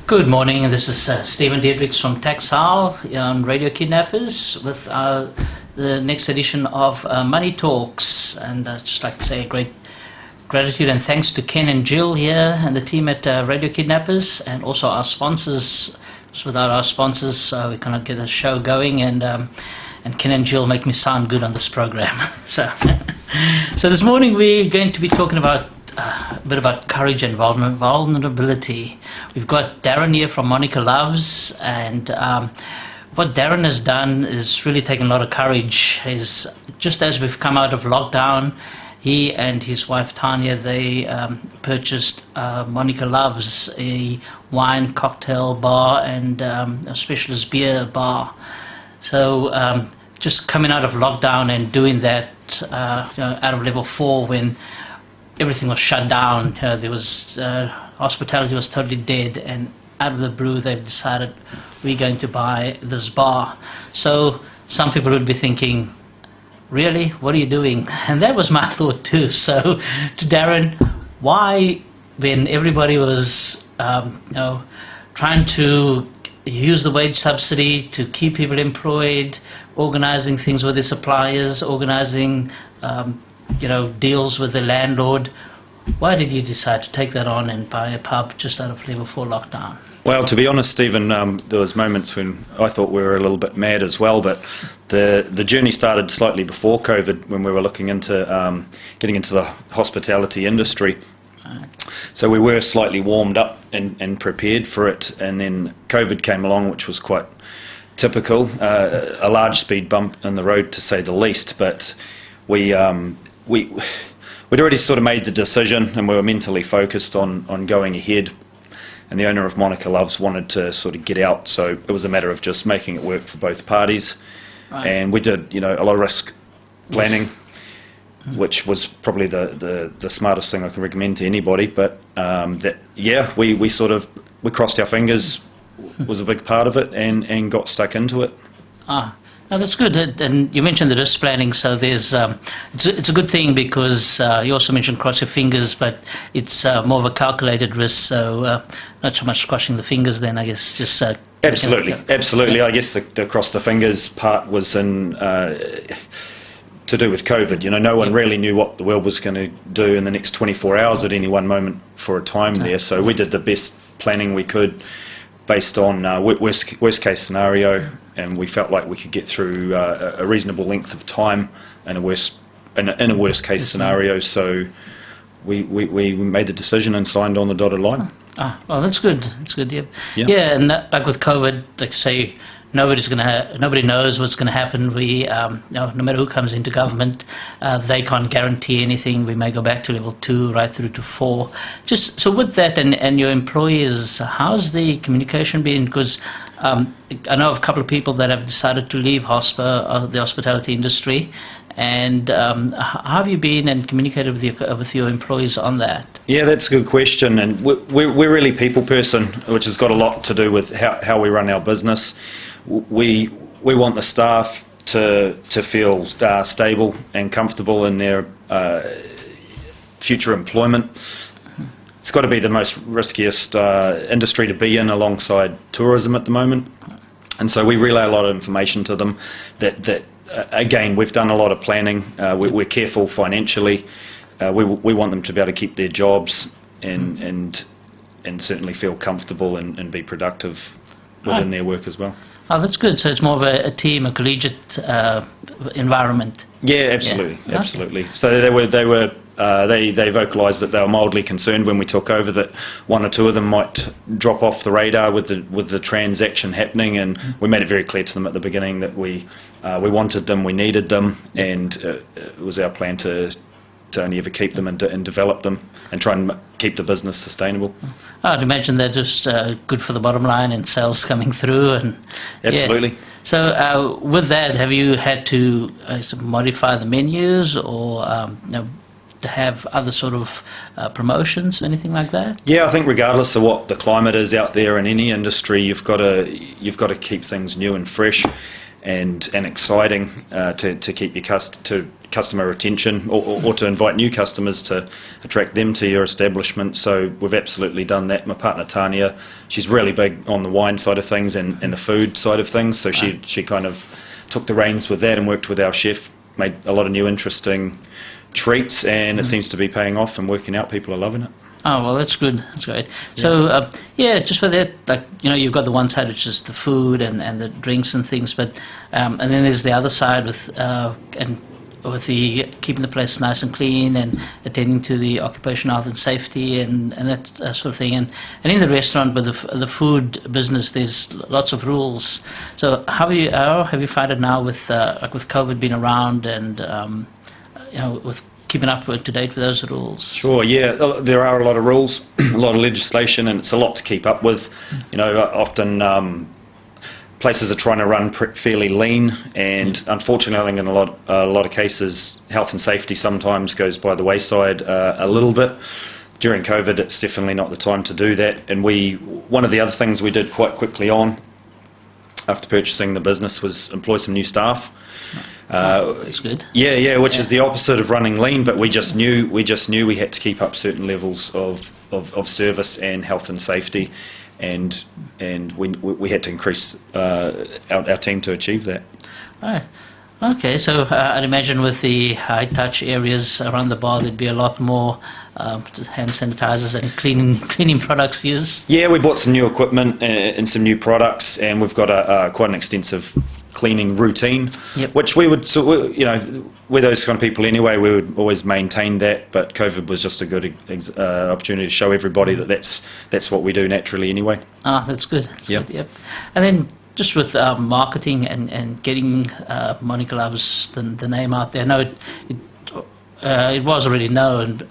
Good morning, this is Stephen Diedrichs from Taxile on Radio Kidnappers with the next edition of Money Talks. And I'd just like to say a great gratitude and thanks to Ken and Jill here and the team at Radio Kidnappers, and also our sponsors. Just without our sponsors, we cannot get the show going, and Ken and Jill make me sound good on this program. So this morning we're going to be talking about a bit about courage and vulnerability. We've got Darren here from Monica Loves, and what Darren has done is really taken a lot of courage. Just as we've come out of lockdown, he and his wife Tanya, they purchased Monica Loves, a wine cocktail bar and a specialist beer bar. So just coming out of lockdown and doing that, out of level 4 when everything was shut down, there was hospitality was totally dead, and out of the blue they've decided we're going to buy this bar. So some people would be thinking, really, what are you doing? And that was my thought too. So to Darren, why, when everybody was trying to use the wage subsidy to keep people employed, organizing things with their suppliers, organizing deals with the landlord, why did you decide to take that on and buy a pub just out of level 4 lockdown? Well, to be honest, Stephen, there was moments when I thought we were a little bit mad as well, but the journey started slightly before COVID, when we were looking into getting into the hospitality industry. So we were slightly warmed up and prepared for it, and then COVID came along, which was quite typical, a large speed bump in the road to say the least, but we'd already sort of made the decision, and we were mentally focused on going ahead, and the owner of Monica Loves wanted to sort of get out, so it was a matter of just making it work for both parties. Right. And we did a lot of risk planning, yes, which was probably the smartest thing I can recommend to anybody, but we crossed our fingers, was a big part of it, and got stuck into it. No, that's good. And you mentioned the risk planning, so there's it's a good thing, because you also mentioned cross your fingers, but it's more of a calculated risk, so not so much crossing the fingers then, I guess, just... Absolutely. Yeah. I guess the cross the fingers part was to do with COVID. No one really knew what the world was going to do in the next 24 hours at any one moment for a time there, so we did the best planning we could based on worst case scenario, and we felt like we could get through a reasonable length of time in a worst case scenario. So we made the decision and signed on the dotted line. Well, that's good. That's good. Yeah. And like with COVID, like say, nobody knows what's going to happen. No matter who comes into government, they can't guarantee anything. We may go back to level 2 right through to 4. Just so with that and your employees, how's the communication been? Because I know of a couple of people that have decided to leave the hospitality industry. And how have you been and communicated with your employees on that? Yeah, that's a good question, and we're really people person, which has got a lot to do with how we run our business. We want the staff to feel stable and comfortable in their future employment. It's got to be the most riskiest industry to be in, alongside tourism at the moment, and so we relay a lot of information to them that again, we've done a lot of planning. We're careful financially. We want them to be able to keep their jobs and certainly feel comfortable and be productive within their work as well. Oh, that's good. So it's more of a team, a collegiate environment. Yeah, absolutely, Yeah. Absolutely. So they vocalised that they were mildly concerned when we took over that one or two of them might drop off the radar with the transaction happening, and we made it very clear to them at the beginning that we wanted them, we needed them, and it was our plan to only ever keep them and develop them and try and keep the business sustainable. I'd imagine they're just good for the bottom line and sales coming through. And absolutely. Yeah. So with that, have you had to modify the menus or to have other sort of promotions or anything like that? Yeah, I think regardless of what the climate is out there in any industry, you've got to keep things new and fresh and exciting to keep your customer retention or to invite new customers to attract them to your establishment. So we've absolutely done that. My partner Tanya, she's really big on the wine side of things and the food side of things. So she kind of took the reins with that and worked with our chef, made a lot of new interesting treats, and it seems to be paying off and working out. People are loving it. Oh, well, that's good. That's great. So, just with that, like, you've got the one side, which is the food and the drinks and things, but and then there's the other side with the keeping the place nice and clean and attending to the occupational health and safety and that sort of thing. And in the restaurant with the food business, there's lots of rules. So how have you found it now with with COVID being around and with keeping up to date with those rules? Sure, yeah. There are a lot of rules, a lot of legislation, and it's a lot to keep up with. Often places are trying to run fairly lean, and unfortunately, I think in a lot of cases, health and safety sometimes goes by the wayside a little bit. During COVID, it's definitely not the time to do that. And one of the other things we did quite quickly on after purchasing the business was employ some new staff. That's good. Which is the opposite of running lean, but we just knew we had to keep up certain levels of service and health and safety, and we had to increase our team to achieve that. Right. Okay, so I'd imagine with the high touch areas around the bar, there'd be a lot more hand sanitizers and cleaning products used. Yeah, we bought some new equipment and some new products, and we've got quite an extensive cleaning routine, which we would, we're those kind of people anyway, we would always maintain that, but COVID was just a good opportunity to show everybody that's what we do naturally anyway. That's good. Good, yep. And then just with marketing and getting Monica Loves the name out there. I know it was already known,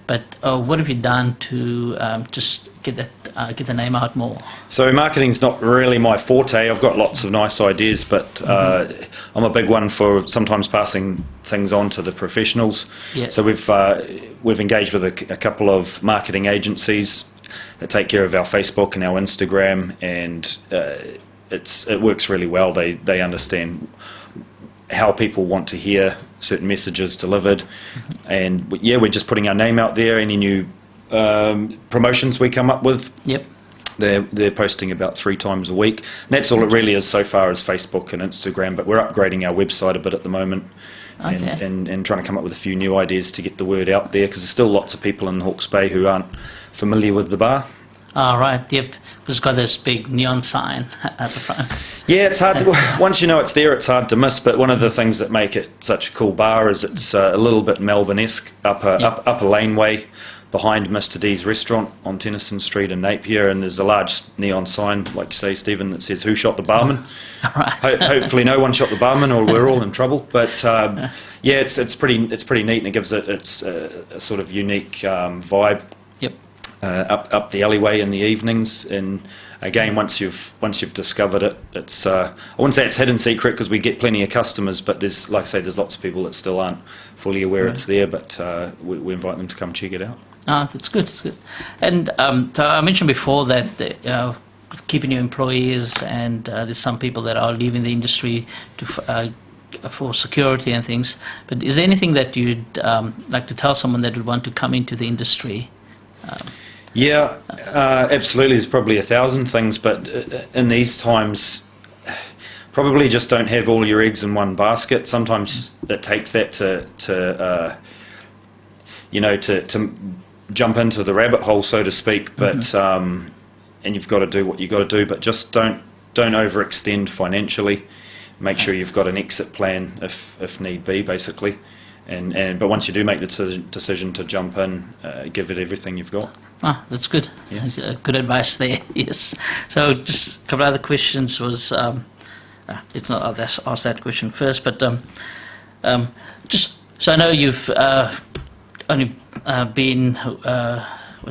but what have you done to just get the name out more? So marketing's not really my forte. I've got lots of nice ideas, but I'm a big one for sometimes passing things on to the professionals. So we've engaged with a couple of marketing agencies that take care of our Facebook and our Instagram, and it works really well. They understand how people want to hear certain messages delivered, and we're just putting our name out there. Any new promotions we come up with, they're posting about 3 times a week. And that's all it really is so far as Facebook and Instagram, but we're upgrading our website a bit at the moment. And trying to come up with a few new ideas to get the word out there, because there's still lots of people in Hawke's Bay who aren't familiar with the bar. Right, because it's got this big neon sign at the front. Yeah, it's hard to, once you know it's there, it's hard to miss, but one of the things that make it such a cool bar is it's a little bit Melbourne-esque, up a laneway behind Mr D's restaurant on Tennyson Street in Napier, and there's a large neon sign, like you say, Stephen, that says "Who shot the barman?" Hopefully no one shot the barman, or we're all in trouble. But it's pretty neat, and it gives it a sort of unique vibe. Up the alleyway in the evenings, and again, once you've discovered it, it's I wouldn't say it's hidden secret, because we get plenty of customers, but there's lots of people that still aren't fully aware it's there, but we invite them to come check it out. That's good. That's good. And so I mentioned before that keeping your employees, and there's some people that are leaving the industry for security and things. But is there anything that you'd like to tell someone that would want to come into the industry? Absolutely. There's probably 1,000 things, but in these times, probably just don't have all your eggs in one basket. Sometimes it takes that to jump into the rabbit hole, so to speak. But and you've got to do what you've got to do, but just don't overextend financially. Make sure you've got an exit plan if need be, basically. But once you do make the decision to jump in, give it everything you've got. That's good. Yeah. Good advice there. Yes. So just a couple of other questions was, let's not ask that question first, but just so I know you've only been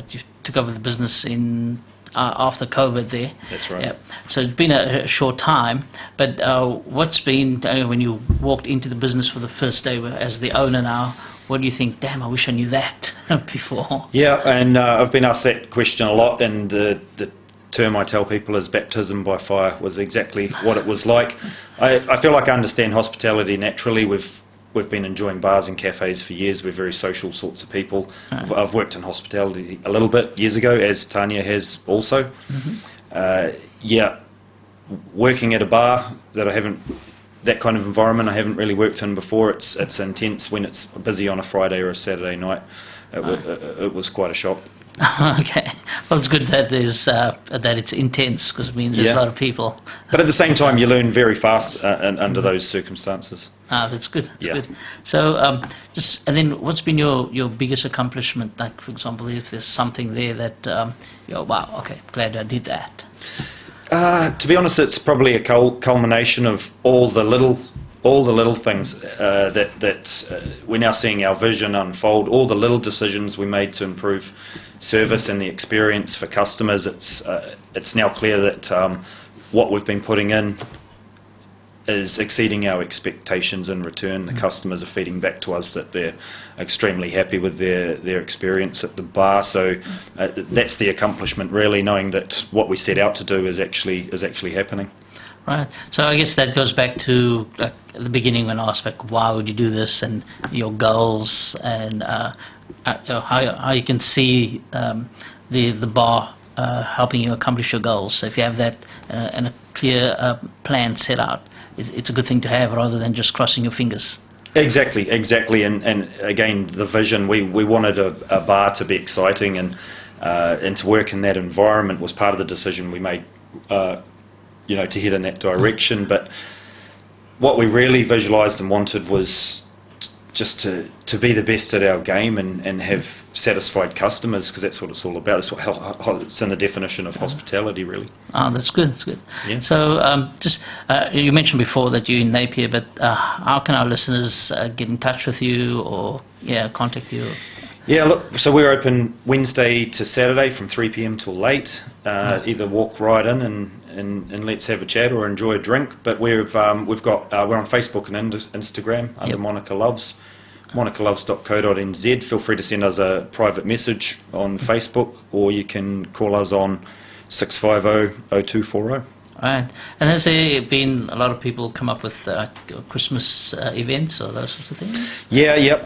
you took over the business in after COVID there. That's right. So it's been a short time, but what's been, when you walked into the business for the first day as the owner now, what do you think? Damn, I wish I knew that before. Yeah, and I've been asked that question a lot, and the term I tell people is baptism by fire was exactly what it was like. I feel like I understand hospitality naturally. we've been enjoying bars and cafes for years. We're very social sorts of people. I've worked in hospitality a little bit years ago, as Tanya has also. Working at a bar that kind of environment I haven't really worked in before. It's intense when it's busy on a Friday or a Saturday night. It was quite a shock. Okay, well, it's good that that it's intense, because it means there's a lot of people. But at the same time, you learn very fast under those circumstances. That's good. That's good. So, and then what's been your biggest accomplishment? Like, for example, if there's something there that wow, okay, glad I did that. To be honest, it's probably a culmination of all the little things that we're now seeing our vision unfold. All the little decisions we made to improve service and the experience for customers. It's now clear that what we've been putting in is exceeding our expectations in return. The customers are feeding back to us that they're extremely happy with their experience at the bar. So that's the accomplishment, really, knowing that what we set out to do is actually happening. Right. So I guess that goes back to the beginning when I asked, why would you do this, and your goals, and how you can see the bar helping you accomplish your goals. So if you have that and a clear plan set out, it's a good thing to have, rather than just crossing your fingers. Exactly. And again, the vision, we wanted a bar to be exciting, and to work in that environment was part of the decision we made, to head in that direction. But what we really visualised and wanted was just to be the best at our game and have satisfied customers, because that's what it's all about. It's in the definition of hospitality, really. That's good. That's good. Yeah. So you mentioned before that you're in Napier, but how can our listeners get in touch with you or contact you? Yeah, look, so we're open Wednesday to Saturday from 3 p.m. till late. Either walk right in and let's have a chat, or enjoy a drink. But we're on Facebook and Instagram under Monica Loves, monicaloves.co.nz. Feel free to send us a private message on Facebook, or you can call us on 650-0240. Right. And has there been a lot of people come up with Christmas events or those sorts of things? Yeah.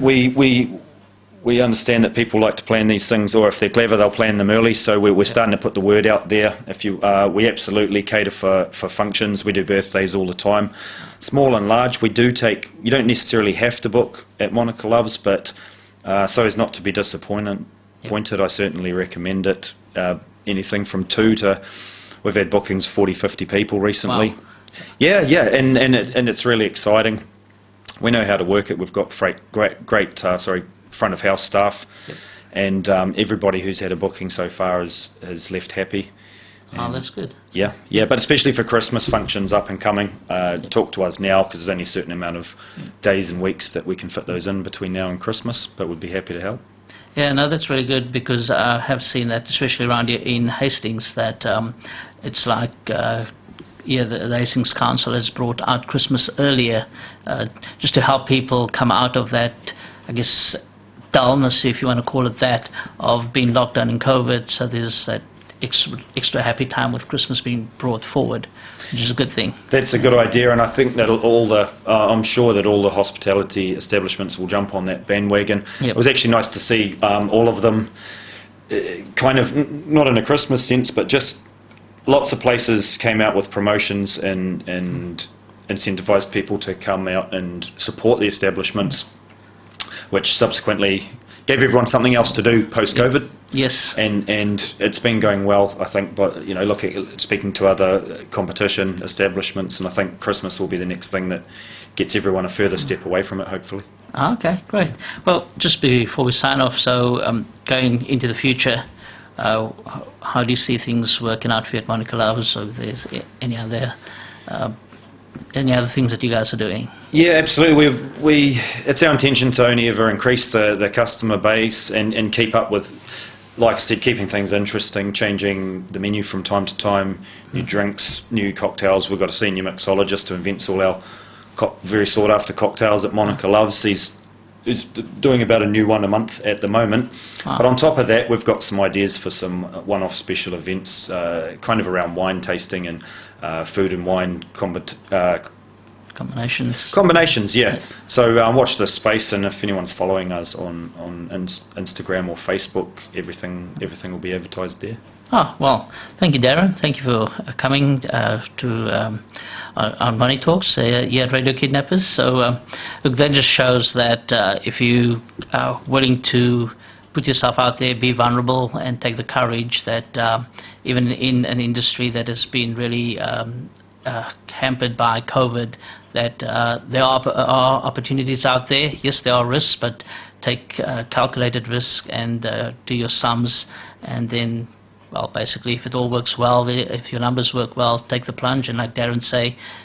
We understand that people like to plan these things, or if they're clever, they'll plan them early. So we're starting to put the word out there. We absolutely cater for functions. We do birthdays all the time, small and large. You don't necessarily have to book at Monica Loves, but so as not to be disappointed, I certainly recommend it. Anything from 2 to, we've had bookings 40, 50 people recently. Wow. Yeah, and it's really exciting. We know how to work it. We've got great front of house staff, and everybody who's had a booking so far has left happy. That's good. Yeah, but especially for Christmas functions up and coming, talk to us now, because there's only a certain amount of days and weeks that we can fit those in between now and Christmas, but we'd be happy to help. Yeah, no, that's really good, because I have seen that, especially around here in Hastings, that it's like the Hastings Council has brought out Christmas earlier, just to help people come out of that, I guess, dullness, if you want to call it that, of being locked down in COVID. So there's that extra happy time with Christmas being brought forward, which is a good thing. That's a good idea, and I think that I'm sure that all the hospitality establishments will jump on that bandwagon. Yep. It was actually nice to see all of them, kind of not in a Christmas sense, but just lots of places came out with promotions and incentivised people to come out and support the establishments, which subsequently gave everyone something else to do post-COVID. Yes. And it's been going well, I think, but speaking to other competition establishments, and I think Christmas will be the next thing that gets everyone a further step away from it, hopefully. Okay, great. Well, just before we sign off, so going into the future, how do you see things working out for you at Monica Loves, or if there's any other things that you guys are doing? Yeah, absolutely. It's our intention to only ever increase the customer base and keep up with, like I said, keeping things interesting, changing the menu from time to time, new drinks, new cocktails. We've got a senior mixologist who invents all our very sought after cocktails at Monica Loves. He's doing about a new one a month at the moment. But on top of that, we've got some ideas for some one-off special events, kind of around wine tasting and food and wine Combinations. Combinations, yeah. So watch this space, and if anyone's following us on Instagram or Facebook, everything will be advertised there. Oh, well, thank you, Darren. Thank you for coming to our Money Talks here at Radio Kidnappers. So, look, that just shows that if you are willing to put yourself out there, be vulnerable, and take the courage that even in an industry that has been really hampered by COVID, that there are opportunities out there. Yes, there are risks, but take calculated risk and do your sums, and then, well, basically, if it all works well, if your numbers work well, take the plunge, and like Darren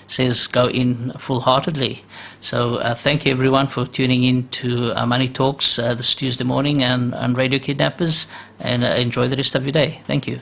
says, go in full-heartedly. So thank you, everyone, for tuning in to Money Talks this Tuesday morning and on Radio Kidnappers, and enjoy the rest of your day. Thank you.